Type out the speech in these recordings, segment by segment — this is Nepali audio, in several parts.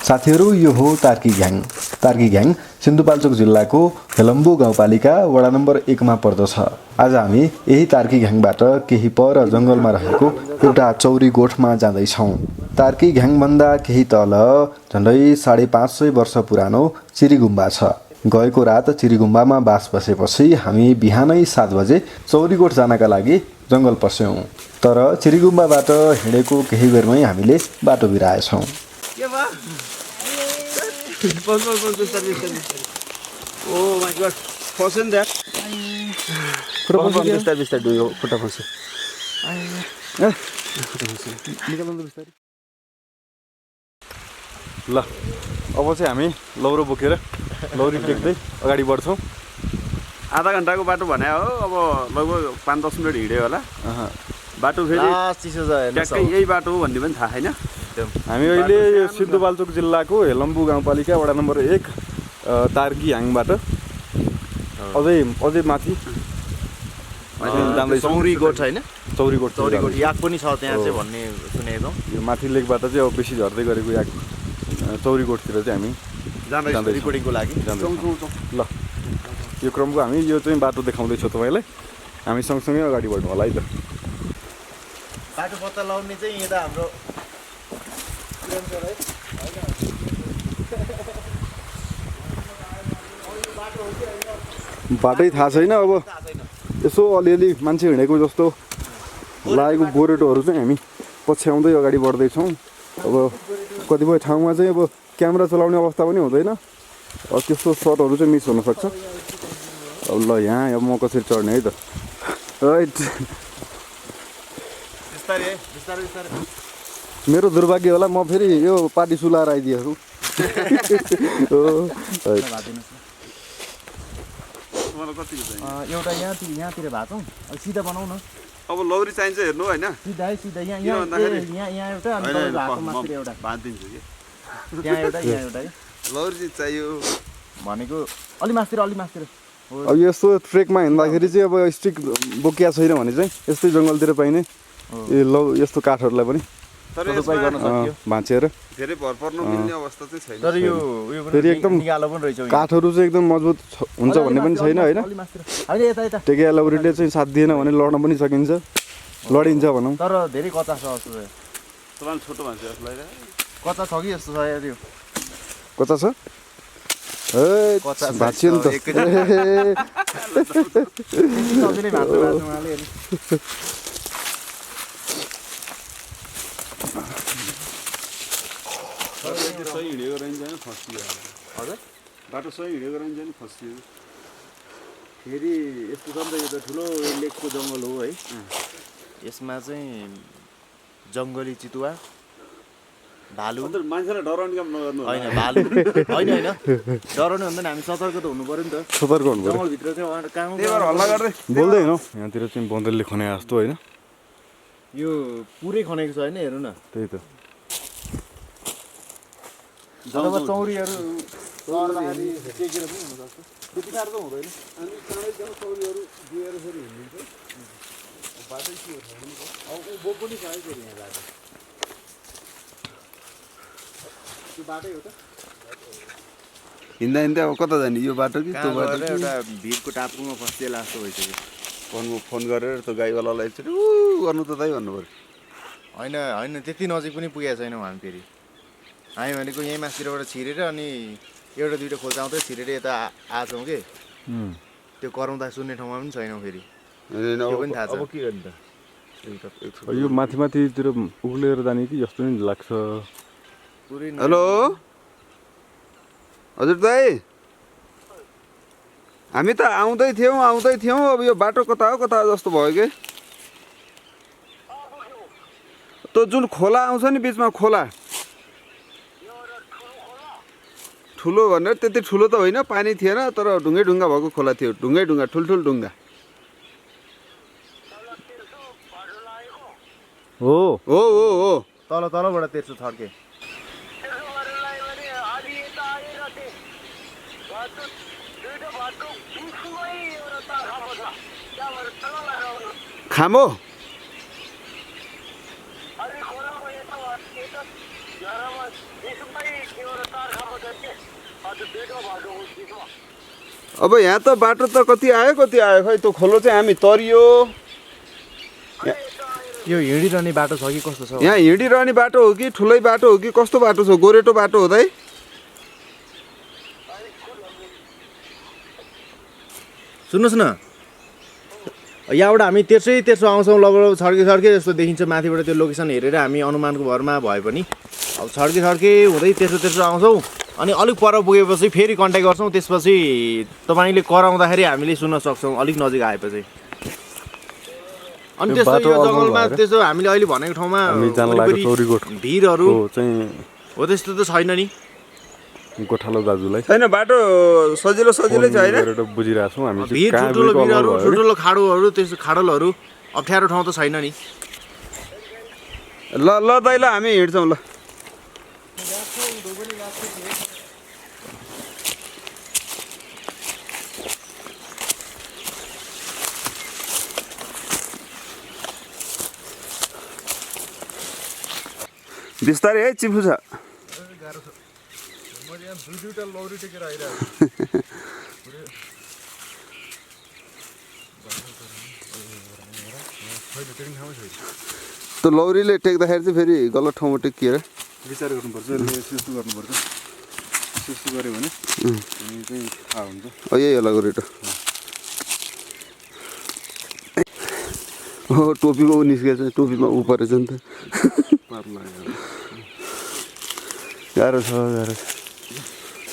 साथीहरू यो हो तार्की घ्याङ। तार्की घ्याङ सिन्धुपाल्चोक जिल्लाको हेलम्बु गाउँपालिका वडा नम्बर 1 मा पर्दछ। आज हामी यही तार्की घ्याङबाट केही पर जङ्गलमा रहेको एउटा चौरी गोठमा जाँदैछौँ। तार्की घ्याङभन्दा केही तल झन्डै 550 वर्ष पुरानो चिरीगुम्बा छ। गएको रात चिरीगुम्बामा बास बसेपछि हामी बिहानै 7 बजे चौरी गोठ जानका लागि जङ्गल पस्यौँ। तर चिरीगुम्बाबाट हिँडेको केही बेरमै हामीले बाटो बिराएछौँ। Oh my god, frozen there. Bisa dulu foto frozen. ल अब चाहिँ हामी लौरो बोकेर लौरी टेक्दै अगाडि बढ्छौँ। आधा घन्टाको बाटो भने हो, अब लगभग 5-10 मिनट हिँड्यो होला। बाटो फेरि चिसो छ, ट्याक्कै यही बाटो हो भन्ने पनि थाहा छैन। हामी अहिले सिन्धुपाल्चोक जिल्लाको हेलम्बु गाउँपालिका वडा नम्बर 1 तार्की घ्याङबाट अझै माथि जाँदैछौँ। चौरी गोठ हैन, चौरी गोठ याक पनि छ त्यहाँ चाहिँ भन्ने सुनेको। यो माथि लेकबाट चाहिँ अब बेसी झर्दै गरेको याक चौरी गोठतिर चाहिँ हामी जाँदैछौँ रिकर्डिङको लागि। ल यो क्रमको हामी यो चाहिँ बाटो देखाउँदैछौँ तपाईँलाई। हामी सँगसँगै अगाडि बढ्नु होला है त। बाटो पत्ता लगाउने चाहिँ यता हाम्रो बाटै थाहा छैन। अब यसो अलिअलि मान्छे हिँडेको जस्तो लागेको गोरेटोहरू चाहिँ हामी पछ्याउँदै अगाडि बढ्दैछौँ। अब कतिपय ठाउँमा चाहिँ अब क्यामेरा चलाउने अवस्था पनि हुँदैन, अब त्यस्तो सर्टहरू चाहिँ मिस हुनसक्छ। अब ल यहाँ अब म कसरी चढ्ने है त। मेरो दुर्भाग्य होला, म फेरि यो पाटी सुलाएर आइदिएको। एउटा यहाँतिर भएको सिधा बनाऊ न। अब लौरी चाहिन्छ हेर्नु हैन, सिधा यहाँ एउटा अनि भएको मात्र एउटा बाँधिदिन्छु कि। यहाँ एउटा है लौरी चाहिँ चाहियो भनेको अलि मास्तिर। अब यस्तो ट्रेकमा हिँड्दाखेरि चाहिँ अब स्टिक बोकिया छैन भने चाहिँ यस्तै जङ्गलतिर पाइने यस्तो काठहरूलाई पनि सदुपयोग गर्न सकियो भाँचेर। धेरै भर पर्नु मिल्ने अवस्था चाहिँ छैन। तर यो फेरि एकदम निगालो पनि रहेछ, काठहरू चाहिँ एकदम मजबुत हुन्छ भन्ने पनि छैन होइन। टेके लौरीले चाहिँ साथ दिएन भने लड्न पनि सकिन्छ, लडिन्छ भनौँ। तर धेरै कच्चा छ जस्तो छ। तपाईँ छोटो मान्छे जसलाई कच्चा छ कि जस्तो छ यार यो। कच्चा छ ए भाँचियो नि त। सजिलै भाँच्नु उहाँले। सही हिँडेको रहन्छ नि फसियो। हजुर बाटो सही हिँडेको रहन्छ नि फसियो। फेरि यस्तो छ नि त, यो त ठुलो लेकको जङ्गल हो है। यसमा चाहिँ जङ्गली चितुवा, भालु, मान्छेलाई डराउने काम नगर्नु होइन भालु होइन डराउनु भन्दैन, हामी सतर्क त हुनु पर्यो नि त। सतर्क हुनु पर्यो। जङ्गलभित्र चाहिँ कहाँ त्यही भएर हल्ला गर्दै बोल्दैन हौ, यहाँतिर चाहिँ बन्दरले खने जस्तो होइन। यो पुरै खनेको छ होइन, हेर्नु न। त्यही त जब चौरीहरू चढ्दाखेरि टेकेर पनि हुनसक्छ, त्यति साह्रो त हुँदैन। अनि चाँडै जाउँ चौरीहरू दिएर फेरि हिँड्नुहुन्छ। बाटै के हो थाहा पनि अब ऊ पनि छ है फेरि यहाँ बाटो। त्यो बाटै हो त। हिँड्दा अब कता जाने, यो बाटो कि त्यो बाटो? एउटा भिरको टापुमा फसिएला जस्तो भइसक्यो। फोन गरेर त्यो गाईवालालाई चाहिँ गर्नु त दाइ भन्नु पऱ्यो। होइन त्यति नजिक पनि पुगेको छैनौँ हामी। फेरि हामी भनेको यहीँ मास्तिरबाट छिरेर अनि एउटा दुइटा खोल्सा आउँदै छिरेर यता आछौँ कि त्यो कराउँदा सुन्ने ठाउँमा पनि छैनौँ। फेरि त्यो पनि थाहा छ। अब के गर्ने त? यो माथितिर उक्लेर जाने कि जस्तो नि लाग्छ। हेलो हजुर दाइ, हामी त आउँदै थियौँ। अब यो बाटो कता हो जस्तो भयो कि। त्यो जुन खोला आउँछ नि बिचमा, खोला ठुलो भनेर त्यति ठुलो त होइन, पानी थिएन तर ढुङ्गा भएको खोला थियो। ढुङ्गा ठुल्ठुल ढुङ्गा हो। तलबाट तेर्सो थर्के। खामो अब यहाँ त बाटो त कति आयो खै त्यो खोलो चाहिँ हामी तरियो यो हिँडिरहने बाटो छ कि कस्तो छ यहाँ हिँडिरहने बाटो हो कि ठुलै बाटो हो कि कस्तो बाटो छ गोरेटो बाटो हो दाइ सुन्नुहोस् न यहाँबाट हामी तेर्सो आउँछौँ लगभग छड्के जस्तो देखिन्छ माथिबाट त्यो लोकेसन हेरेर हामी अनुमानको भरमा भए पनि अब छड्के हुँदै तेर्सो आउँछौँ अनि अलिक पर पुगेपछि फेरि कन्ट्याक्ट गर्छौँ त्यसपछि तपाईँले कराउँदाखेरि हामीले सुन्न सक्छौँ अलिक नजिक आएपछि अनि त्यस्तो यो जङ्गलमा त्यस्तो हामीले अहिले भनेको ठाउँमा भिरहरू हो त्यस्तो त छैन नि गोठालो दाजुलाई छैन बाटो सजिलो छैन बुझिरहेको छौँ हामी भिर ठुल्ठुलो भिरहरू ठुल्ठुलो खाडोहरू त्यस्तो खाडलहरू अप्ठ्यारो ठाउँ त छैन नि ल दाइ ल हामी हिँड्छौँ ल बिस्तारै है चिप्लो छ त्यो लौरीले टेक्दाखेरि चाहिँ फेरि गलत ठाउँमा टेकिएर विचार गर्नुपर्छ यस्तो गर्नुपर्छ यस्तो गऱ्यो भने अनि चाहिँ थाहा हुन्छ यही होला गोरेटो हो टोपीको ऊ निस्केछ टोपीमा ऊ परेछ नि त गाह्रो छ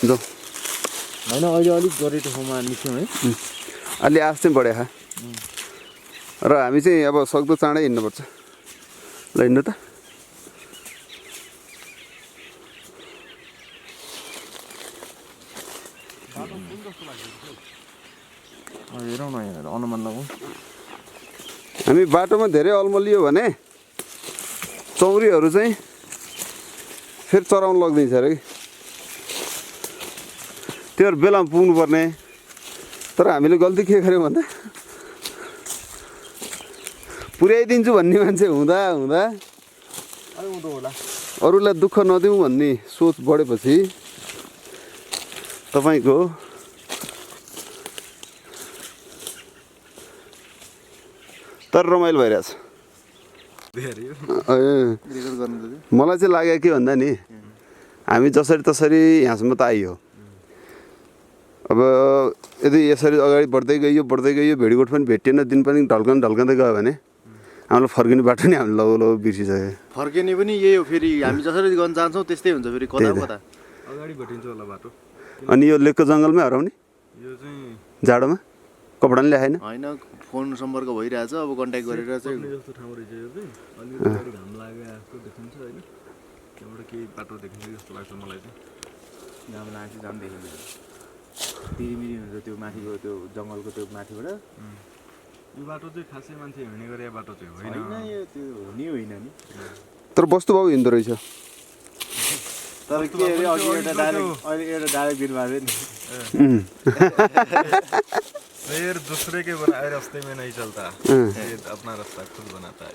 जाउँ होइन अहिले अलिक गरेको ठाउँमा निस्क्यौँ है अलि आश चाहिँ बढ्यो खा र हामी चाहिँ अब सक्दो चाँडै हिँड्नुपर्छ ल हिँड्नु त हेरौँ न यहाँ अनुमान लगाउँ हामी बाटोमा धेरै अल्मलियो भने चौरीहरू चाहिँ फेरि चराउनु लगिदिन्छ अरे कि त्योहरू बेलामा पुग्नुपर्ने तर हामीले गल्ती के गऱ्यौँ भन्दा पुर्याइदिन्छु भन्ने मान्छे हुँदा अरूलाई दुःख नदिउँ भन्ने सोच बढेपछि तपाईँको तर रमाइलो भइरहेछ मलाई चाहिँ लाग्यो के भन्दा नि हामी जसरी तसरी यहाँसम्म त आइयो अब यदि यसरी अगाडि बढ्दै गयो भेडीगोठ पनि भेटिएन दिन पनि ढल्कँदै गयो भने हामीलाई फर्किने बाटो नि हामीले लगो बिर्सिसक्यो फर्किने पनि यही हो फेरि हामी जसरी गर्न जान्छौँ त्यस्तै हुन्छ फेरि कता अगाडि भेटिन्छ होला बाटो अनि यो लेकको जङ्गलमै हराउने यो चाहिँ जाडोमा कपडा पनि ल्याएन होइन फोन सम्पर्क भइरहेछ अब कन्ट्याक्ट गरेर चाहिँ जस्तो ठाउँ रहेछ यो चाहिँ अलिकति घाम लाग्यो जस्तो देखिन्छ होइन त्यहाँबाट केही बाटो देखिन्छ जस्तो लाग्छ मलाई चाहिँ घाम लाग्छ घाम देखिन्छ तिरिमिरी हुन्छ त्यो माथिको त्यो जङ्गलको त्यो माथिबाट यो बाटो चाहिँ खासै मान्छे हिँड्ने गरे बाटो चाहिँ होइन यो त्यो हुने होइन नि तर वस्तुभाव हिँड्दो रहेछ तर के अरे अघि एउटा डाइरेक्ट दिनुभएको थियो नि फिर दूसरे के बनाए रास्ते में नहीं चलता ये अपना रास्ता खुद बनाता है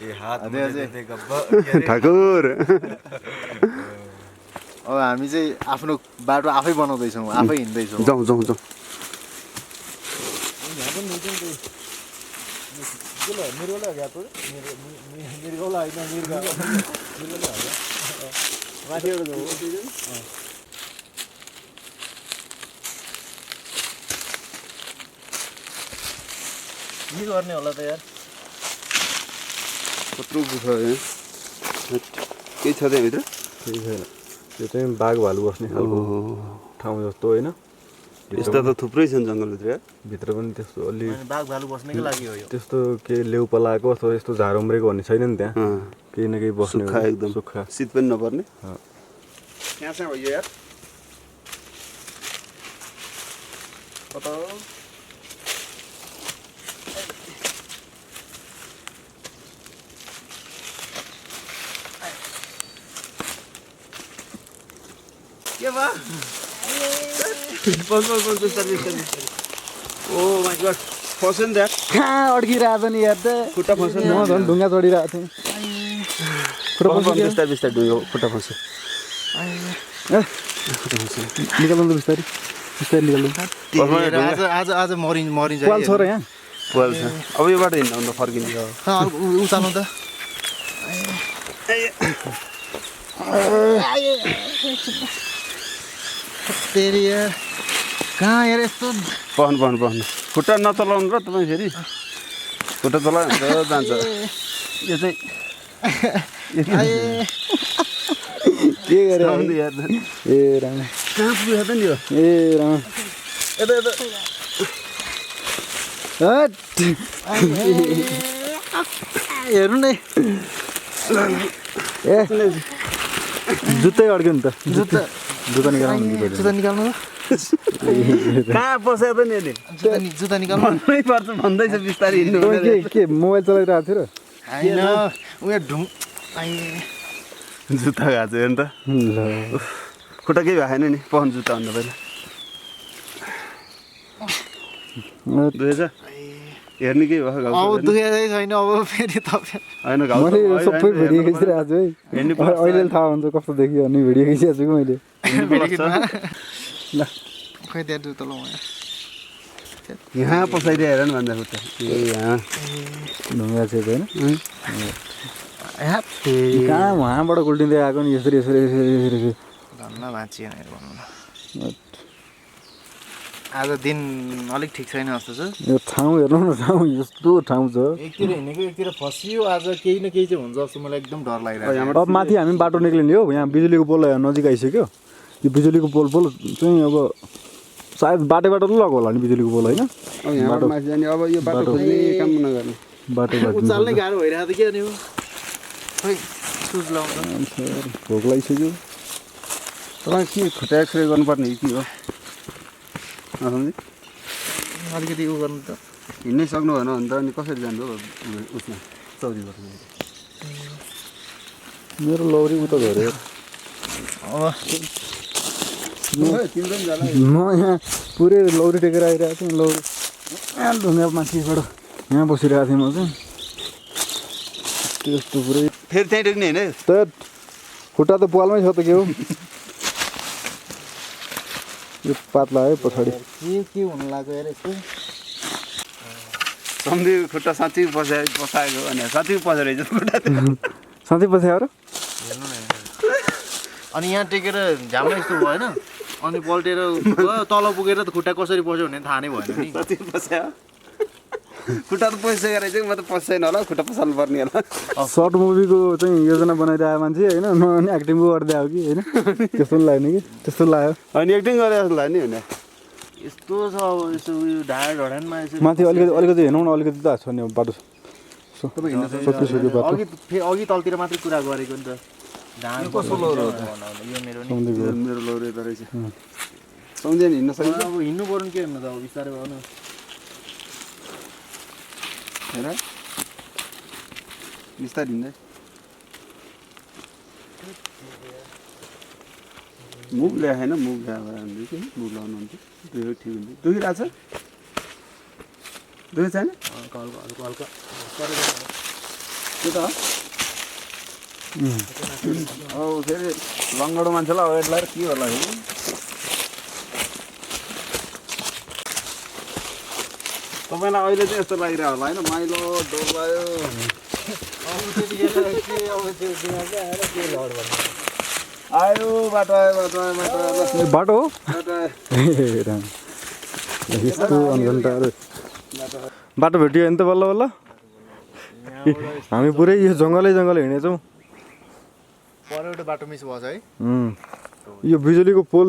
ये हाथ में देते गब्बर ठाकुर अब हामी चाहिँ आफ्नो बाटो आफै बनाउँदैछौँ आफै हिँड्दैछौँ जाउँ के गर्ने होला त यार कत्रो गुफा केही छ त्यहाँभित्र केही छैन त्यो चाहिँ बाघ भालु बस्ने खालको ठाउँ जस्तो होइन यस्ता त थुप्रै छन् जङ्गलभित्र भित्र पनि त्यस्तो अलि बाघ भालु बस्नेकै लागि हो यो त्यस्तो केही लेउ पलाएको अथवा यस्तो झार उम्रेको भन्ने छैन नि त्यहाँ केही न केही बस्ने सुक्खा एकदम सुक्खा शीत पनि नपर्ने यहाँ चाहिँ भयो यार कता के भयो ओ माइ गॉड फस्यो नि त्यहाँ कहाँ अड्किरहेको छ नि यार त खुट्टा फस्यो म झन् ढुङ्गा चढिरहेको थिएँ बिस्तारै बिस्तारै डुङ्यो खुट्टा फस्यो निकाल्नु त बिस्तारै बिस्तारै निकाल्नु आज आज मरिन्छ पाल छ र यहाँ पुवाल छ अब यो बाटो हिँड्दा हुन्छ फर्किने उचाल्नु त तेरी यार कहाँ यार यस्तो पहन खुट्टा नचलाउनु र तपाईँ फेरि खुट्टा चलायो भने त जान्छ यो चाहिँ के गरे आउँदै यार ए राम कहाँ पुगेको त नि यो ए राम यता यता हट हेर्नु नै ए जुत्तै अड्क्यो नि त जुत्ता जुत्ता निकाल्नु नि पहिले जुत्ता निकाल्नु कहाँ पस्यो त नि अहिले जुत्ता निकाल्नु भन्नै पर्छ भन्दैछ बिस्तारै हिँड्नु तपाईँ के मोबाइल चलाइरहेको थियो र होइन उयो ढुङ जुत्ता गएको छ हेर्नु त ल खुट्टा केही भएको छैन नि पहन जुत्ता भन्दा पहिला दुखेछ हेर्ने केही भयो घाउ अब दुखेकै छैन अब फेरि तपाईँ होइन घाउ मैले यो सबै भिडियो खिचिरहेको छु है अहिले थाहा हुन्छ कस्तो देखियो अनि भिडियो खिचिरहेको छु कि मैले ल खै त्यहाँ जुत्ता लगाउँ यहाँ पसाइदियो हेर न भन्दा खुट्टा ए यहाँ ढुङ्गा चाहिँ होइन कहाँ उहाँबाट गुल्टिँदै आएको नि यसरी यसरी यसरी यसरी धन्न भाँचिएन भनौँ न आज दिन अलिक ठिक छैन जस्तो छ यो ठाउँ हेर्नु न ठाउँ यस्तो ठाउँ छ एकतिर हिँडेको एकतिर फसियो आज केही न केही चाहिँ हुन्छ जस्तो मलाई एकदम डर लागिरहेको अब माथि हामी बाटो निक्लिने हो यहाँ बिजुलीको पोल नजिक आइसक्यो यो बिजुलीको पोल चाहिँ अब सायद बाटोबाट लग होला नि बिजुलीको पोल होइन अब यहाँबाट माथि जाने अब यो बाटो खोज्ने काम नगर्ने बाटो उचाल्नै गाह्रो भइरहेको थियो क्या अनि खै सुज लाउँछ भोक लागिसक्यो तपाईँ के खुट्टा एक्सरे गर्नुपर्ने कि के हो नसम्झि अलिकति उ गर्नु त हिँड्नै सक्नु भएन भने त अनि कसरी जानु हो उसमा चौरी गर्नु मेरो लौरी उता गऱ्यो अब तिम्रो पनि जाला म यहाँ पुरै लौरी टेकेर आइरहेको थिएँ लौरी ढुङ्गा माथिबाट यहाँ बसिरहेको थिएँ म चाहिँ त्यस्तो पुरै फेरि त्यहीँ टेक्ने होइन त खुट्टा त पालमै छ त के हो यो पातला है पछाडि के हुनु लाग्यो यार यस्तो सम्झि खुट्टा साँच्चै पसाएको भने साँच्चै पसेर रहेछ खुट्टा साँच्चै पछ्याएर हेर्नु न अनि यहाँ टेकेर झ्याम्मै यस्तो भएन अनि पल्टेर गयो तल पुगेर त खुट्टा कसरी पस्यो भने थाहा नै भएन नि साँच्चै पस्यो खुट्टा त पसिसकेको रहेछ म त पस्दैन होला खुट्टा पसाल्नु पर्ने होला सर्ट मुभीको चाहिँ योजना बनाइरहेको मान्छे होइन म अनि एक्टिङ पो गर्दै आयो कि होइन त्यस्तो पनि लाग्ने कि त्यस्तो लाग्यो अनि एक्टिङ गरे जस्तो लाग्यो नि होइन यस्तो छ अब यस्तो उयो ढाडमा यसो माथि अलिकति हेर्नु न अलिकति त छ नि अब बाटो सकिसक्यो बाटो अघि तलतिर मात्रै कुरा गरेको नि त ढाड कस्तो लौरो हो त? यो मेरो नि मेरो लौरो यता रहेछ सम्झेन हिँड्न सकिन्छ अब हिँड्नु पर्नु के हेर्नु त अब बिस्तारै भयो न हेर बिस्तारै हिँड्दै मुभ ल्याएको छैन मुभ ल्याएर कि मुभ लाउनु हुन्छ दुई ठिक हुन्छ दुखिरहेको छ दुखेको छैन हल्का हल्का हल्का त्यो त हो फेरि लङ्गडो मान्छेलाई अगाडि लगाएर के होला है तपाईँलाई अहिले चाहिँ यस्तो लागिरहेको होला होइन माइलो डोबायो आयो बाटो आयो बाटो आयो बाटो आयो बाटो हो बाटो आयो ए राम यस्तो अनघन्टाहरू बाटो भेटियो भने त बल्ल बल्ल हामी पुरै यो जङ्गलै हिँडेछौँ पर एउटा बाटो मिस भएछ है यो बिजुलीको पोल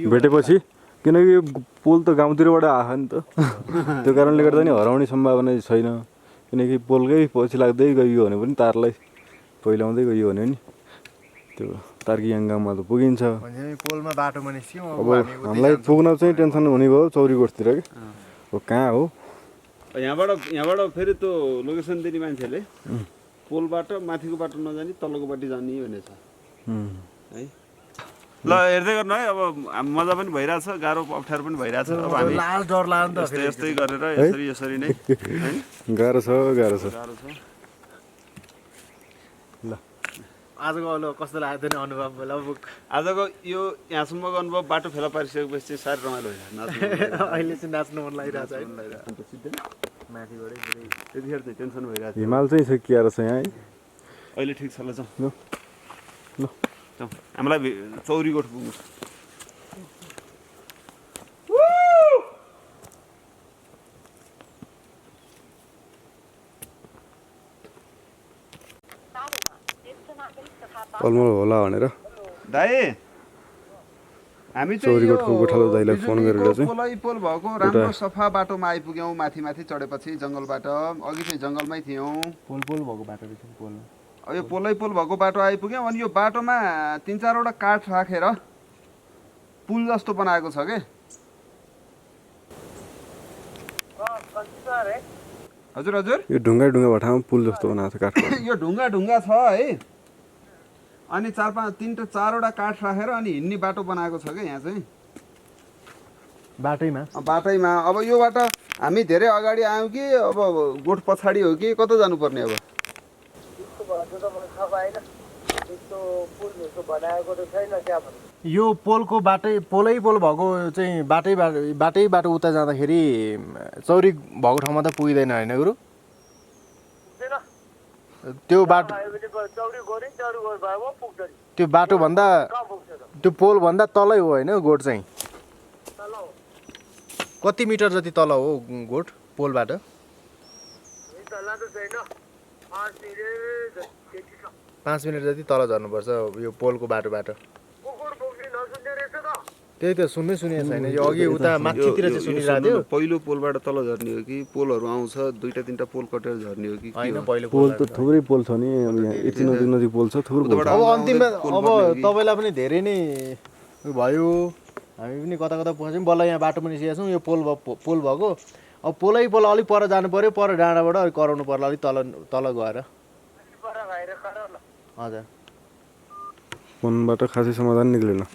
भेटेपछि किनकि यो पोल त गाउँतिरबाट आयो नि त त्यो कारणले गर्दा नि हराउने सम्भावना छैन किनकि पोलकै पछि लाग्दै गइयो भने पनि तारलाई पहिलाउँदै गइयो भने नि त्यो तार्कियाङ गाउँमा त पुगिन्छ पोलमा बाटोमा निस्क्यौँ अब हामीलाई पुग्न चाहिँ टेन्सन हुने भयो चौरीकोटतिर कि हो कहाँ हो यहाँबाट फेरि त्यो लोकेसन दिने मान्छेले पोलबाट माथिको बाटो नजाने तल्लोको बाटो जाने भनेछ है ल हेर्दै गर्नु है अब मजा पनि भइरहेछ गाह्रो अप्ठ्यारो पनि भइरहेछ अब हामी लाल डर लाग्यो नि त यस्तै गरेर यसरी नै है गाह्रो छ गाह्रो छ ल आजको अब कस्तो लागेको थियो नि अनुभव लगभग आजको यो यहाँसम्मको अनुभव बाटो फेला पारिसकेपछि चाहिँ साह्रै रमाइलो भइरहेको अहिले चाहिँ नाच्नु मन लागिरहेको छ है नाच्नु माथिबाटै पुरै त्यतिखेर चाहिँ टेन्सन भइरहेको थियो हिमाल चाहिँ सकिएर छ यहाँ है अहिले ठिक छ ल जाउँ ल ल जाउँ हामीलाई चौरीकोट पुग्नु छ अलमल होला भनेर दाइ हामी चौरीकोटको गोठालो दाइलाई फोन गरेर चाहिँ पोलै पोल भएको राम्रो सफा बाटोमा आइपुग्यौँ माथि माथि चढेपछि जङ्गलबाट अघि चाहिँ जङ्गलमै थियौँ पोल पोल भएको बाटो रहेछ पोल अब यो पोलै पोल भएको बाटो आइपुग्यौँ अनि यो बाटोमा 3-4वटा काठ राखेर पुल जस्तो बनाएको छ के हजुर हजुर यो ढुङ्गा ढुङ्गा ठाउँमा पुल जस्तो बनाएको छ काठको यो ढुङ्गा ढुङ्गा छ है अनि 4-5 काठ राखेर अनि हिँड्ने बाटो बनाएको छ क्या यहाँ चाहिँ बाटैमा बाटैमा अब यो बाटो हामी धेरै अगाडि आयौँ कि अब गोठ पछाडि हो कि कता जानुपर्ने अब यो पोलको बाटै पोलै पोल भएको चाहिँ बाटै बाटो उता जाँदाखेरि चौरी भएको ठाउँमा त पुगिँदैन होइन गुरु त्यो बाटो त्यो बाटोभन्दा त्यो पोलभन्दा तलै हो होइन गोठ चाहिँ कति मिटर जति तल हो गोठ पोलबाट 5 मिनट जति तल झर्नुपर्छ यो पोलको बाटोबाट त्यही त सुन्नै सुनेको छैन यो अघि उता माथितिर चाहिँ सुनिरहेको थियो पहिलो पोलबाट तल झर्ने हो कि पोलहरू आउँछ 2-3टा पोल कटेर झर्ने हो कि होइन पहिलो पोल त थुप्रै पोल छ नि अब यहाँ यति नजिक नजिक पोल छ थुप्रो पोल छ अब अन्तिममा अब तपाईँलाई पनि धेरै नै भयो हामी पनि कता कता पहुँच्यौँ बल्ल यहाँ बाटो पनि निस्केका छौँ यो पोल भएको अब पोलै पोल अलिक पर जानु पऱ्यो पर डाँडाबाट अलिक कराउनु पर्ला अलिक तल गएर हजुर फोनबाट खासै समाधान निक्लेन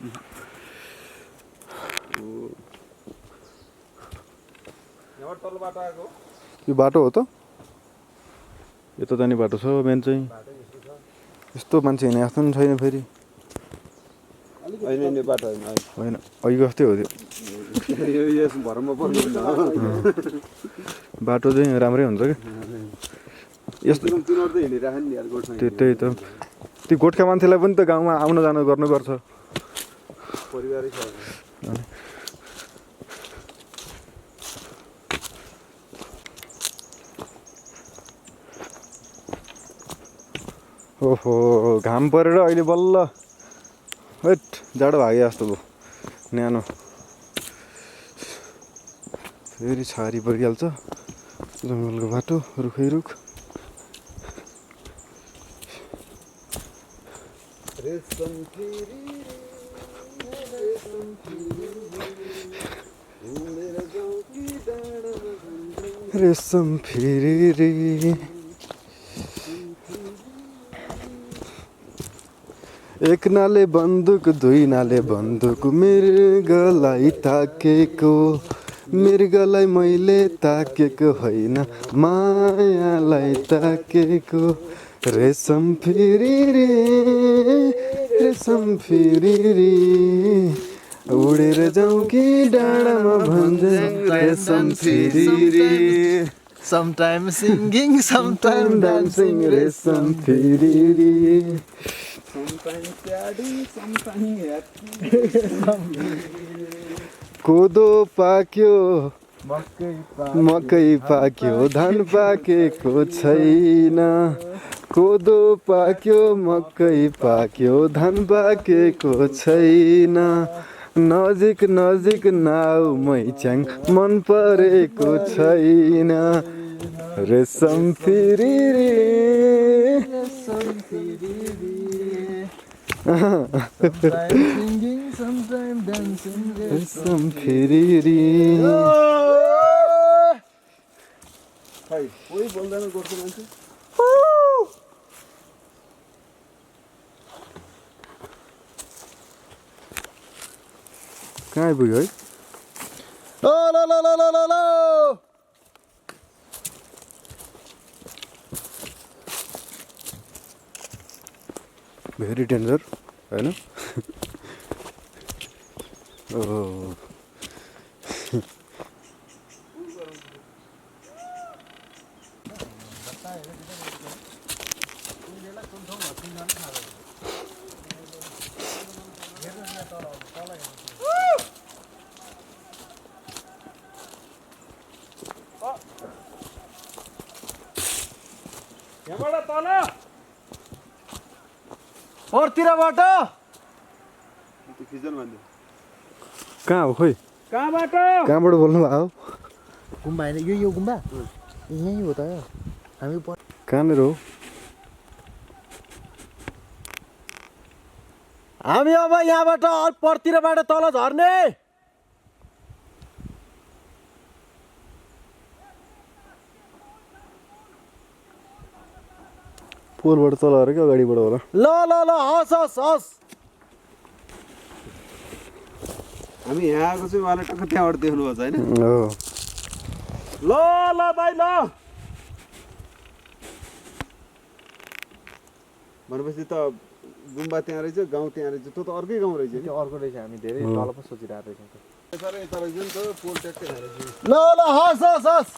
यो बाटो हो त यता जाने बाटो छ मेन चाहिँ यस्तो मान्छे हिँड्ने जस्तो पनि छैन फेरि होइन बाटो होइन अघि जस्तै हो त्यो यस भरमा पर्नु बाटो चाहिँ राम्रै हुन्छ क्या यस्तो तिनीहरू त हिँडिरहेको नि यार गोठमा त्यही त त्यो गोठका मान्छेलाई पनि त गाउँमा आउन जानु गर्नुपर्छ परिवारै छ ओहो घाम परेर अहिले बल्ल हेट जाडो भागे जस्तो भयो न्यानो फेरि छारी परिहाल्छ जङ्गलको बाटो रुखै रुख रेशम फेरि रे एक नाले बन्दुक दुई नाले बन्दुक मृगलाई ताकेको मृगलाई मैले ताकेको होइन मायालाई ताकेको रेशम फेरि रे रेशम फेरि रे उडेर जाउँ कि डाँडामा भन्छन् रेशम फेरि रे Sometimes singing, sometimes dancing रेशम फेरि रे कोदो पाक्यो मकै पाक्यो धान पाकेको छैन कोदो पाक्यो मकै पाक्यो धान पाकेको छैन नजिक नजिक नाउ मैच्याङ मन परेको छैन रेशम फेरि रे singing, sometimes dancing. रेशम फेरि रे खै कोही बोल्दैन गोठको मान्छे कहाँ आइपुग्यो है ल ल ल ल ल ल भेरी डेन्जर होइन ओहो यहाँबाट तल परतिरबाट कहाँ हो खोइ कहाँबाट कहाँबाट बोल्नु भएको गुम्बा होइन यो गुम्बा यहीँ हो त हामी कहाँनिर हो हामी अब यहाँबाट परतिरबाट तल झर्ने पोलबाट तल कि अगाडिबाट होला ल ल ल हस् हस् हस् हामी यहाँ आएको चाहिँ उहाँले टक्क त्यहाँबाट देख्नुभएको छ होइन हो ल ल दाइ ल भनेपछि त गुम्बा त्यहाँ रहेछ गाउँ त्यहाँ रहेछ त्यो त अर्कै गाउँ रहेछ नि अर्को रहेछ हामी धेरै तल पो सोचिरहेको रहेछौँ सर यता रहेछ नि त पोल ट्याक्कै यहाँ रहेछ ल ल हस् हस् हस्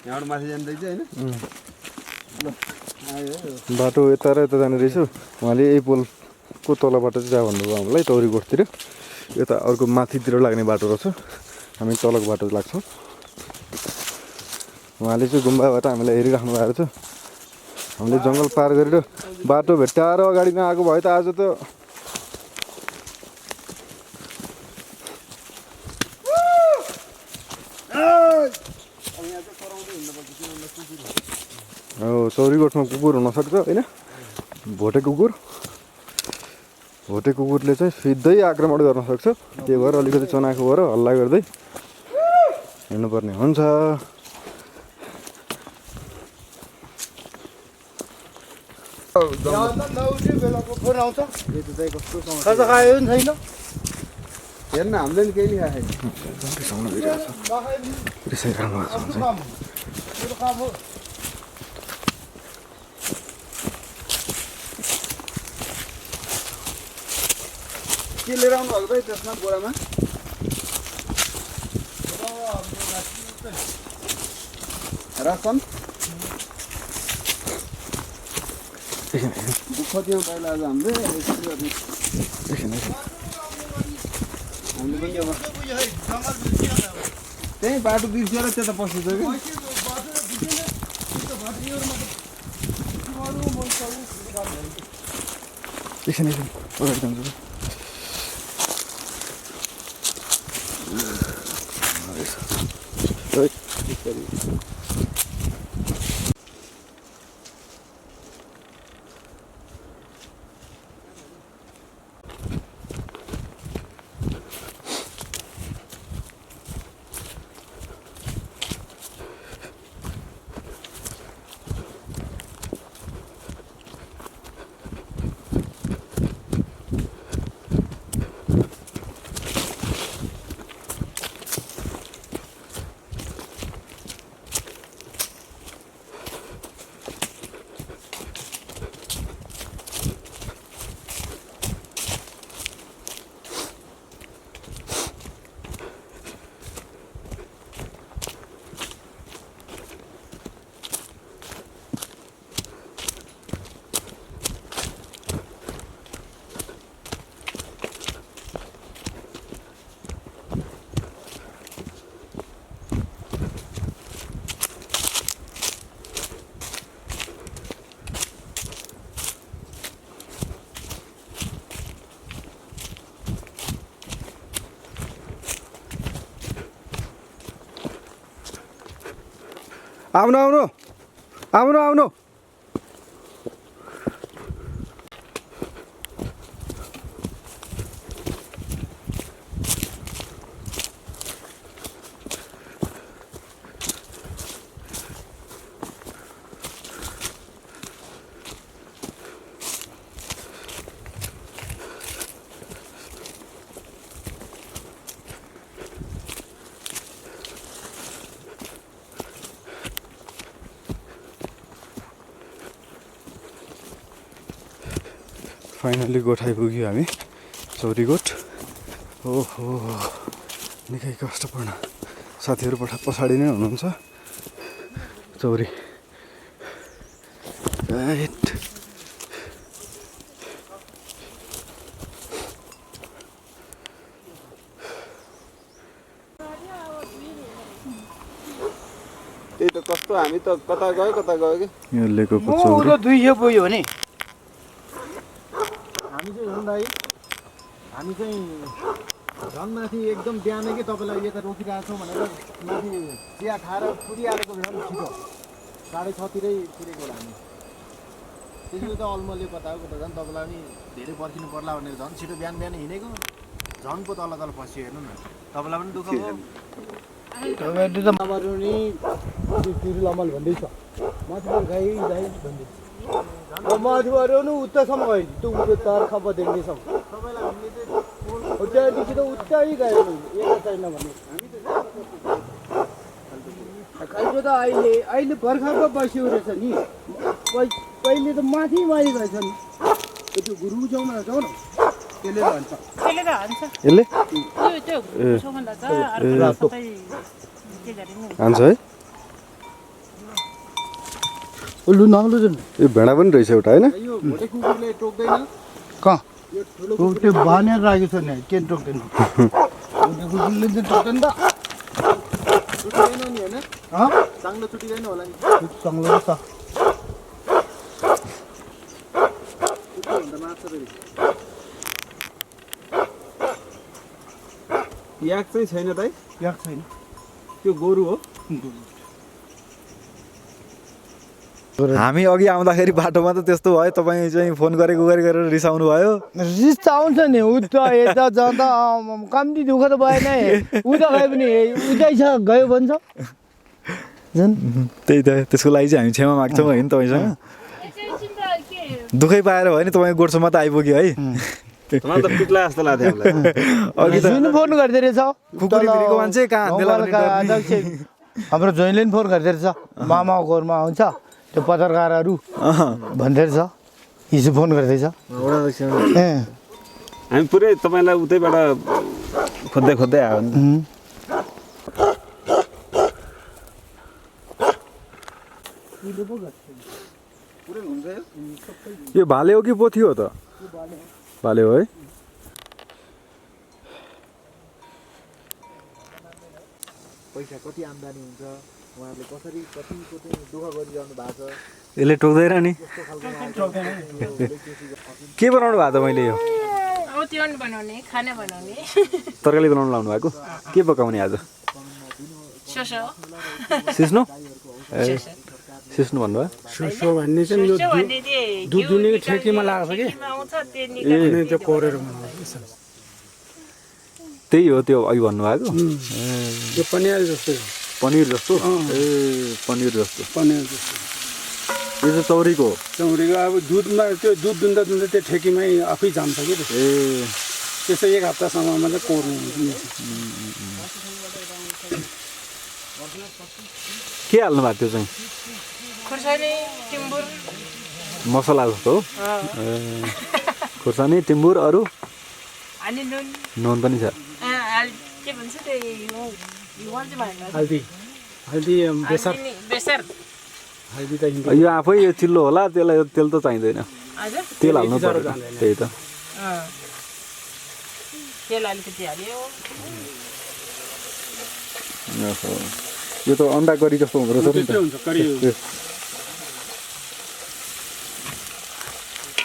यहाँबाट माथि जाने रहेछ होइन बाटो यता र यता जाने रहेछ उहाँले यही पोलको तलबाट चाहिँ जा भन्नुभयो हामीलाई तौरी गोठतिर यता अर्को माथितिर लाग्ने बाटो रहेछ हामी तलको बाटो लाग्छौँ उहाँले चाहिँ गुम्बाबाट हामीलाई हेरिराख्नु भएको छ हामीले जङ्गल पार गरेर बाटो भेट्टाएर अगाडि नआएको भए त आज त हो चौरीगोठमा कुकुर हुनसक्छ होइन भोटे कुकुरले चाहिँ सिधै आक्रमण गर्न सक्छ त्यही भएर अलिकति चनाखो भएर हल्ला गर्दै हिँड्नुपर्ने हुन्छ खाजा खायो नि छैन हेर्न हामीले नि केही खाएको रिसाइरहनु भएको छ के लिएर आउनु भएको त त्यसमा बोरामा रासन दुःख थियो पहिला आज हामीले हामीले पनि अब त्यही बाटो बिर्सिएर त्यता पस्दैछ कि एकछिन अगाडि जान्छु आउनु आउनु आउनु आउनु फाइनली गोठ आइपुग्यो हामी चौरी गोठ ओहो निकै कष्टपूर्ण साथीहरू पछाडि नै हुनुहुन्छ चौरी राइट त्यही त कस्तो हामी त कता गयो कि यो लेको म उता 2 खेप पुग्यो भने हामी चाहिँ हुन दाइ हामी चाहिँ झन् माथि एकदम बिहानै कि तपाईँलाई यता रोकिरहेको छौँ भनेर माथि चिया खाएर पुगिहालेको झन् छिटो 6:30तिरै पुगेको होला हामी त्यसले त अलमल्यो कता हो कता झन् तपाईँलाई पनि धेरै पर्खिनु पर्ला भनेर झन् छिटो बिहान बिहान हिँडेको झन् पो तल तल फस्यो हेर्नु न तपाईँलाई पनि दुःख भयो लमल भन्दैछ माथिबाट गाई गाई भन्दैछ माथिबाट नि उतासम्म गयो त्यो उता तार खप्प देख्नेसम्म तपाईँलाई हामीले चाहिँ त्यहाँदेखि त उतै गयो एक छैन भने खालको त अहिले भर्खरको बस्यो रहेछ नि पहिले त माथि गएछ नि त्यो गुरु जाउँ न त्यसले भन्छ यसले त्यो सबभन्दा त अर्को सबै के गरे नि हान्छ है लु नलु जुन यो भेडा पनि रहेछ एउटा होइन यो भोटे कुकुरले टोक्दैन कहाँ त्यो बानेर राखेको छ नि के टोक्दैन भोटे कुकुरले चाहिँ टोक्दैन त छुट्टिँदैन नि होइन चाङ्लो छुट्टिँदैन होला नि चाङ्लो छ छुट्टिँदा मार्छ फेरि याक चाहिँ छैन दाइ याक छैन त्यो गोरु हो हामी अघि आउँदाखेरि बाटोमा त त्यस्तो भयो तपाईँ चाहिँ फोन गरेको गरेर रिसाउनु भयो रिस त आउँछ नि उता यता जाँदा कम्ती दुःख त भएन उता गयो भने उतै छ गयो भन्छ झन् त्यही त त्यसको लागि चाहिँ हामी क्षमा माग्छौँ होइन तपाईँसँग दुःखै पाएर भयो नि तपाईँको गोठसम्म त आइपुग्यो है मलाई त पिक्ला जस्तो लाग्थ्यो अघि त जुन फोन गर्दै रहेछ खुकुरी भिरेको मान्छे कहाँ हान्देला भने डर्ने। हाम्रो जोइनले पनि फोन गर्दै रहेछ मामा घरमा आउँछ त्यो पत्रकारहरू भन्दै रहेछ हिजो फोन गर्दैछ ए हामी पुरै तपाईँलाई उतैबाट खोज्दै खोज्दै आयो नि यो भाले हो कि पोथी हो त भाले हो है पैसा कति आम्दानी हुन्छ उहाँहरूले कसरी कतिको चाहिँ दुःख गरिरहनु भएको छ यसले टोक्दैन नि के बनाउनु भएको त मैले यो अब त्यो नि बनाउने खाना बनाउने तरकारी बनाउनु लाउनु भएको के पकाउने आज सोसो सिस्नो ए सिस्नो भन्नुभयो सुसो भन्ने चाहिँ यो दुध दुनेको ठेकीमा लाग्छ कि त्यो कोरेर त्यही हो त्यो अघि भन्नुभएको त्यो पनिर जस्तो पनिर जस्तो ए पनिर जस्तो पनिर जस्तो यो चाहिँ चौरीको हो चौरीको अब दुधमा त्यो दुध दुन्दा दुन्दा त्यो ठेकीमै आफै जान्छ कि ए त्यस्तो एक हप्तासम्ममा चाहिँ कोर्नु के हाल्नु भएको त्यो चाहिँ खुर्सानी टिम्बुर मसला जस्तो हो ए खुर्सानी टिम्बुर अरू अनि नुन नुन पनि छ के भन्छ त्यही हल्दी हल्दी बेसार बेसर हल्दी त यो आफै यो चिल्लो होला त्यसलाई तेल त चाहिँदैन हजुर तेल हाल्नु पर्छ त्यही त तेल अलिकति हाल्यो यो त अन्डा करी जस्तो हुँदो रहेछ नि त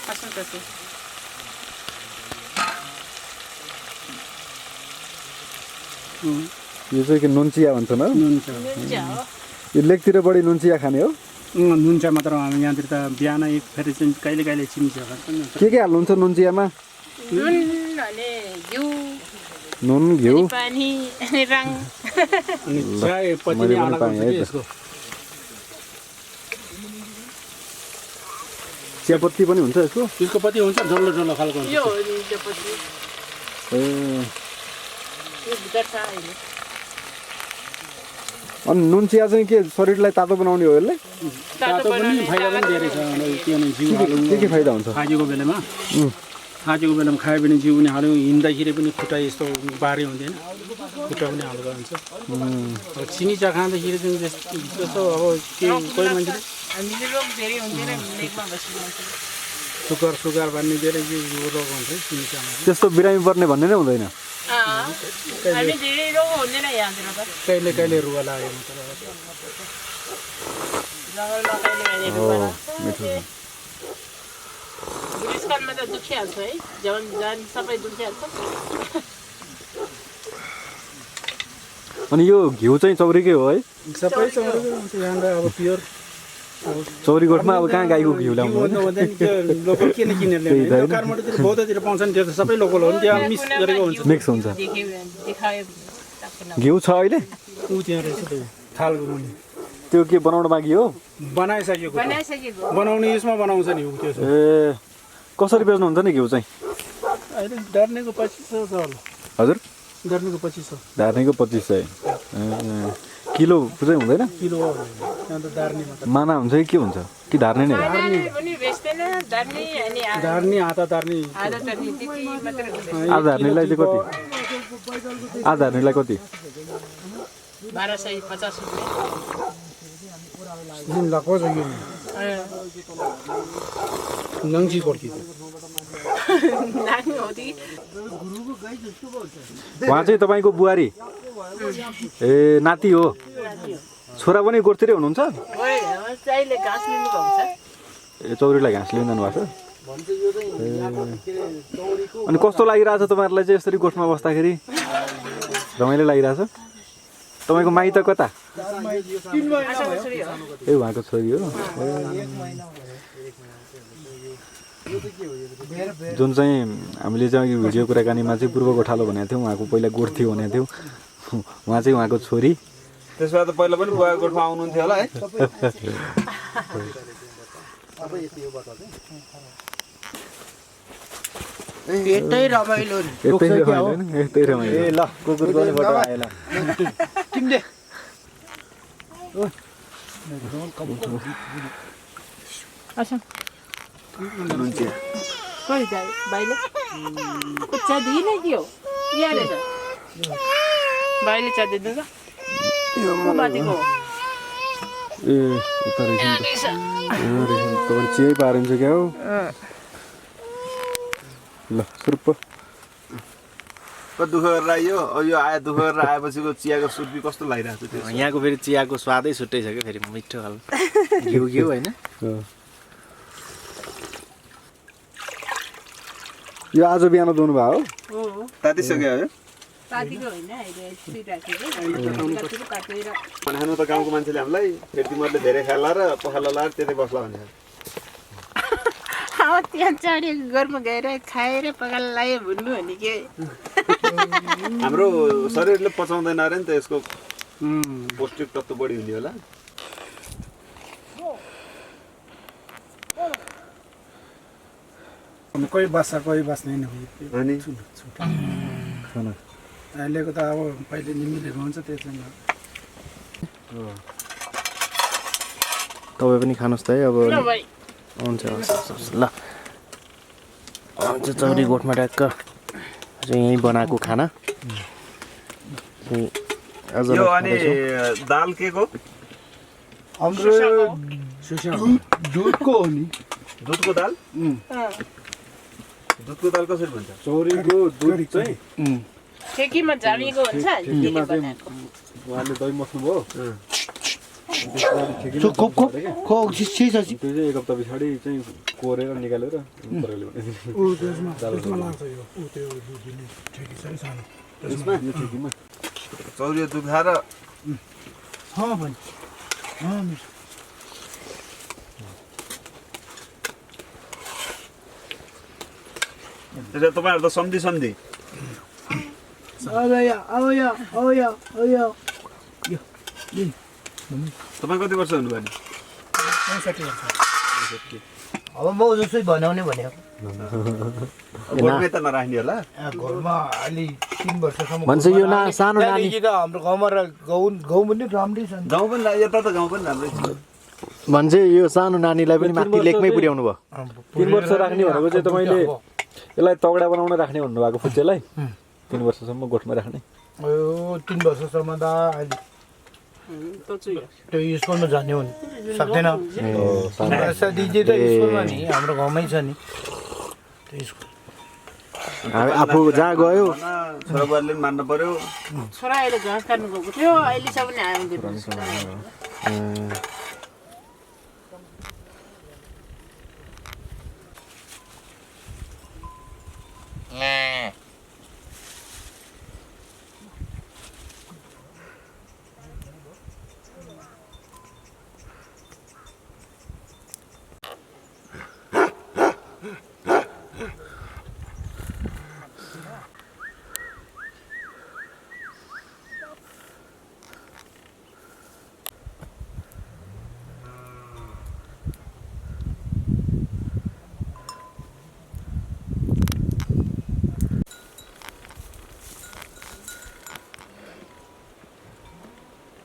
असल कस्तो यो चाहिँ के नुन चिया भन्छ न यो लेकतिर बढी नुन चिया खाने हो नुन चिया मात्र हामी यहाँतिर त बिहान फेरि चाहिँ कहिले कहिले चिनी चिया खान्छ के हाल्नुहुन्छ नुन चियामा नुन अनि घिउ नुन घिउ पानी अनि रङ अनि चाय पछि मैले पनि आला पाएँ है त। यसको चियापत्ती पनि हुन्छ यसको यसको पछि हुन्छ डल्लो डल्लो खालको हुन्छ यो हो नि त्यो पछि ए यो भित्र छ अहिले अनि नुन चिया चाहिँ के शरीरलाई तातो बनाउने हो यसले तातो पनि फाइदा पनि धेरै छ के भने जिउ के फाइदा हुन्छ खाजेको बेलामा खायो भने जिउ पनि हाल्यो हिँड्दाखेरि पनि खुट्टा यस्तो बारे हुँदैन खुट्टा पनि हल्का हुन्छ अब चिनी चिया खाँदाखेरि चाहिँ जस्तो अब के कोही मान्छेले हामीले रोग धेरै हुँदैन लेकमा बस्ने मान्छेले सुगर भन्ने धेरै रोग हुन्छ चिनी चियामा त्यस्तो बिरामी पर्ने भन्ने नै हुँदैन हामी धेरै रोग हुँदैन यहाँतिर त कहिले रुगा लाग्यो मात्र जङ्गलमा कहिले रुगा बुढेसकालमा त दुखिहाल्छ है जवान जान सबै दुखिहाल्छ अनि यो घिउ चाहिँ चौरीकै हो है सबै चौरीकै हुन्छ यहाँ अब प्योर चौरीकोटमा अब कहाँ गाईको घिउ ल्याउनु लोकल किन किनेर ल्याउने काठमाडौँतिर बौद्धतिर पाउँछ नि त्यो त सबै लोकल हो नि त्यहाँ मिक्स गरेको हुन्छ मिक्स हुन्छ देखायो घिउ छ अहिले ऊ त्यहाँ रहेछ त्यो थालको मुनि त्यो के बनाउन बाँकी हो बनाइसकेको बनाइसकेको बनाउने यसमा बनाउँछ नि ऊ त्यो ए कसरी बेच्नुहुन्छ नि घिउ चाहिँ अहिले डर्नेको 2500 छ होला हजुर डर्नेको 2500 धार्नेको 2500 किलो चाहिँ हुँदैन किलो हो यहाँ त डार्ने मात्र माना हुन्छ कि के हुन्छ कि धार्ने नै हो पनि बेच्दैन दार्ने अनि डार्ने आधा डार्ने आधा टर्नी त्यति मात्रै हुन्छ आधा धार्नेलाई चाहिँ कति आधा धार्नेलाई कति 1250 रुपियाँ जुन लको छ यो नङ्ची कोर्की नानी हो ती उहाँ चाहिँ तपाईँको बुहारी ए नाति हो छोरा पनि गोठतिरै हुनुहुन्छ अहिले घाँस लिनु भएको छ ए चौरीलाई घाँस लिन जानुभएको छ अनि कस्तो लागिरहेछ तपाईँहरूलाई चाहिँ यसरी गोठमा बस्दाखेरि रमाइलो लागिरहेछ तपाईँको माइत कता ए उहाँको छोरी हो जुन चाहिँ हामीले चाहिँ भिडियो कुराकानीमा चाहिँ पूर्व गोठालो भनेको थियौँ उहाँको पहिला गोठ थियो भनेको थियौँ उहाँ चाहिँ उहाँको छोरी त्यसमा त पहिला पनि बुवा गोठमा आउनुहुन्थ्यो होला है यतै रमाइलो नि यतै रमाइलो ए ल कुकुरको पनि फोटो आयो ल तिमीले कति चाहियो भाइले चा दिइन के हो यहाँ त भाइले चा दिनु त को माथिको ए उता रहेछ नि त तपाईँ चियै पारिन्छ क्या हो ल सुरुप दुःख गरेर आयो अब यो आयो दुःख गरेर आएपछिको चियाको सुर्पी कस्तो लागिरहेको छ त्यो यहाँको फेरि चियाको स्वादै छुट्टै छ क्या फेरि मिठो खालको घिउ घिउ होइन यो आज बिहान दुनु भयो हो तातिसक्यो है पातीको होइन अहिले सुइराखेको काटेर खानु त गाउँको मान्छेले हामीलाई फेरि तिमीहरूले धेरै खाला र पखाला लाएर त्यतै बस्ला भने त्यहाँ चढी घरमा गएर खाएर पकाल लाग्यो भन्नु भने के हाम्रो शरीरले पचाउँदैन अरे नि त यसको पौष्टिक तत्त्व बढी हुने होला कोही बस्छ कोही बस्दैन अनि अहिलेको त अब पहिले निमिलेको हुन्छ त्यसमा तपाईँ पनि खानुहोस् त है अब भाइ हुन्छ ल हुन्छ चौरी गोठमा ट्याक्क यहीँ बनाएको खाना आज यो अनि दाल के को हाम्रो दुधको हो नि दुधको दाल दुधको दाल कसरी भन्छ चौरीको दुध चाहिँ ठेकीमा झाडीको हुन्छ त्यसले बनाएको उहाँले दही मस्नु भयो सिसा त्यो चाहिँ एक हप्ता पछाडि चाहिँ कोरेर निकालेर त्यसमा लाग्छ यो ऊ त्यो दुध ठेकी छ नि सानो यो ठेकीमा चौरी दुध खाएर त्यसो तपाईँहरू त सम्धि सम्धि तपाईँ कति वर्ष हुनुभयो नि 65 वर्ष अब म जस्तै बनाउने भनेको गोठमै त नराख्ने होला घरमा अलि 3 वर्षसम्म भन्छ यो सानो नानी त्यहाँदेखि त हाम्रो गाउँमा गाउँ पनि राम्रै छ नि गाउँ पनि यता त गाउँ पनि राम्रै छ भन्छ यो सानो नानीलाई पनि माथि लेकमै पुर्याउनु भयो 3 वर्ष राख्ने भनेको चाहिँ तपाईँले यसलाई तगडा बनाउन राख्ने भन्नुभएको फुच्चेलाई 3 वर्षसम्म गोठमा राख्ने यो 3 वर्षसम्म त अहिले त्यो स्कुलमा जाने हो नि सक्दैन दिदी त स्कुलमा नि हाम्रो गाउँमै छ नि त्यो स्कुल आफू जहाँ गयो छोराबुहारीले पनि मान्नु पर्यो छोरा अहिले घाँस काट्नु गएको थियो अहिलेसम्म नि आयो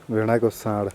भेडाको साँड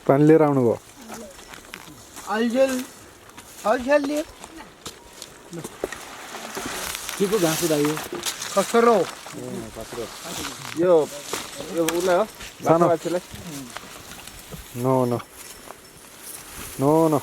पानी लिएर आउनुभयो अल्झेल के को घाँस उदायो कसरो यो उसलाई हो सानो बाछीलाई नो नो नो नो